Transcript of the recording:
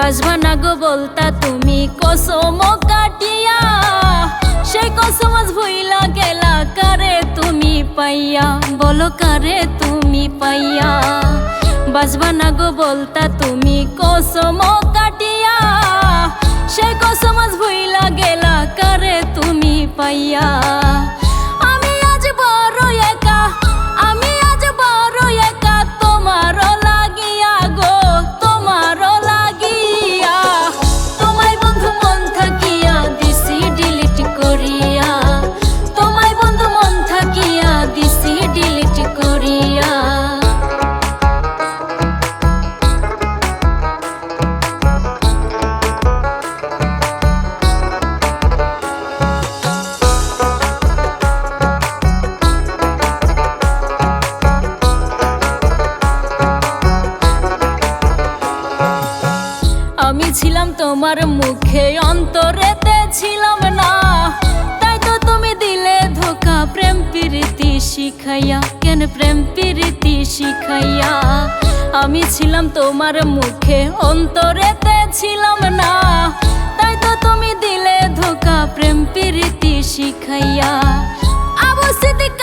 বাসবা না গো বলতা তুমি কসম কাটিয়া, সেই কসম আজ ভুইলা গেলা কারে তুমি পাইয়া, বলো কারে তুমি পাইয়া। বাসবা না গো বলতা তুমি কসম কাটিয়া, সেই কসম আজ ভুইলা গেলা কারে তুমি পাইয়া। আমি আজ বড় একা, আমি আজ বড় একা, তোমারও লাগিয়া গো, তোমারও লাগিয়া। তোমায় বন্ধু মন থাকিয়া দিছি ডিলিট করিয়া, তোমায় বন্ধু মন থাকিয়া দিছি ডিলিট করিয়া। আমি ছিলাম তোমার মুখে, অন্তরেতে ছিলাম না, তাই তো তুমি দিলে ধোকা প্রেম প্রীতি শিখাইয়া, কেন প্রেম প্রীতি শিখাইয়া। আমি ছিলাম তোমার মুখে, অন্তরেতে ছিলাম না, তাই তো তুমি দিলে ধোকা প্রেম প্রীতি শিখাইয়া। আবু সিদ্দিক